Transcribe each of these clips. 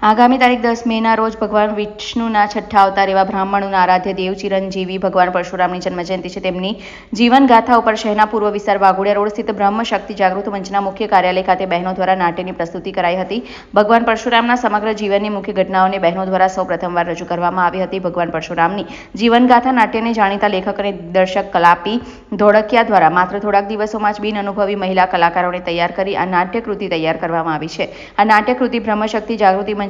આગામી તારીખ 10 મેના રોજ ભગવાન વિષ્ણુના છઠ્ઠા અવતાર એવા બ્રાહ્મણોના આરાધ્ય દેવ ચિરંજીવી ભગવાન પરશુરામની જન્મજયંતિ છે. તેમની જીવનગાથા ઉપર શહેરના પૂર્વ વિસ્તાર વાઘોડિયા રોડ સ્થિત બ્રહ્મ શક્તિ જાગૃત મંચના મુખ્ય કાર્યાલય ખાતે બહેનો દ્વારા નાટ્યની પ્રસ્તુતિ કરાઈ હતી. ભગવાન પરશુરામના સમગ્ર જીવનની મુખ્ય ઘટનાઓને બહેનો દ્વારા સૌ પ્રથમવાર રજૂ કરવામાં આવી હતી. ભગવાન પરશુરામની જીવનગાથા નાટ્યને જાણીતા લેખક અને દિગ્દર્શક કલાપી ધોળકિયા દ્વારા માત્ર થોડાક દિવસોમાં જ બિનઅનુભવી મહિલા કલાકારોને તૈયાર કરી આ નાટ્યકૃતિ તૈયાર કરવામાં આવી છે. આ નાટ્યકૃતિ બ્રહ્મશક્તિ જાગૃતિ મંચની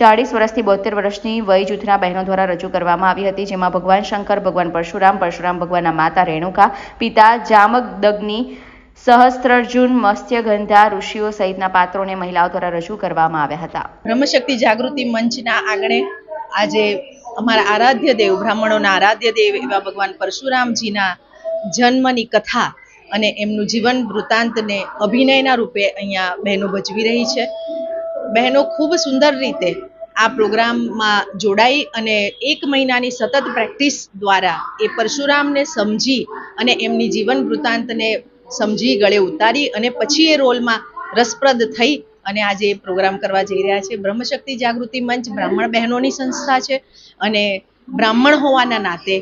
40 વર્ષથી 72 વર્ષની વય જૂથના બહેનો દ્વારા રજૂ કરવામાં આવી હતી, જેમાં ભગવાન શંકર, ભગવાન પરશુરામ, પરશુરામ ભગવાનના માતા રેણુકા, પિતા જામદગ્નિ, સહસ્ત્રાર્જુન, મત્સ્યગંધા ઋષિઓ સહિતના પાત્રોને મહિલાઓ દ્વારા રજૂ કરવામાં આવ્યા હતા. બ્રહ્મશક્તિ જાગૃતિ મંચના આંગણે આજે અમારા આરાધ્ય દેવ, બ્રાહ્મણોના આરાધ્ય દેવ એવા ભગવાન પરશુરામજીના જન્મની કથા અને એમનું જીવન વૃત્તાંતને અભિનયના રૂપે અહીંયા બહેનો ભજવી રહી છે. બહેનો ખૂબ સુંદર રીતે આ પ્રોગ્રામમાં જોડાઈ અને 1 મહિનાની સતત પ્રેક્ટિસ દ્વારા એ પરશુરામને સમજી અને એમની જીવન વૃત્તાંતને સમજી ગળે ઉતારી અને પછી એ રોલમાં રસપ્રદ થઈ અને આજે પ્રોગ્રામ કરવા જઈ રહ્યા છે. બ્રહ્મશક્તિ જાગૃતિ મંચ બ્રાહ્મણ બહેનોની સંસ્થા છે અને બ્રાહ્મણ હોવાના નાતે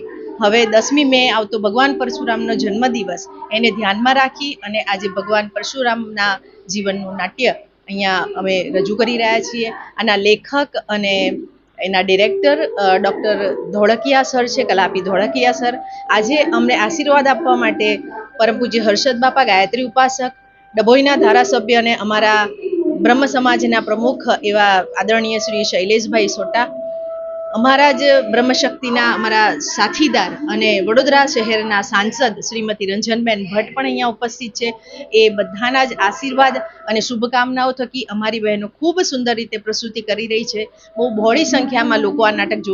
હવે 10મી મે આવતો ભગવાન પરશુરામનો જન્મદિવસ એને ધ્યાનમાં રાખી અને આજે ભગવાન પરશુરામના જીવનનું નાટ્ય અહીંયા અમે રજૂ કરી રહ્યા છીએ. આના લેખક અને એના ડિરેક્ટર ડૉક્ટર ધોળકિયા સર છે, કલાપી ધોળકિયા સર. આજે અમને આશીર્વાદ આપવા માટે પરમ પૂજ્ય હર્ષદ બાપા, ગાયત્રી ઉપાસક, ડભોઈના ધારાસભ્ય અને અમારા બ્રહ્મ સમાજના પ્રમુખ એવા આદરણીય શ્રી શૈલેષભાઈ સોટા, અમારા જ બ્રહ્મશક્તિના અમારા સાથીદાર અને વડોદરા શહેરના સાંસદ શ્રીમતી રંજનબેન ભટ્ટ પણ અહીંયા ઉપસ્થિત છે. એ બધાના જ આશીર્વાદ અને શુભકામનાઓ થકી અમારી બહેનો ખૂબ સુંદર રીતે પ્રસ્તુતિ કરી રહી છે. બહુ બહોળી સંખ્યામાં લોકો આ નાટક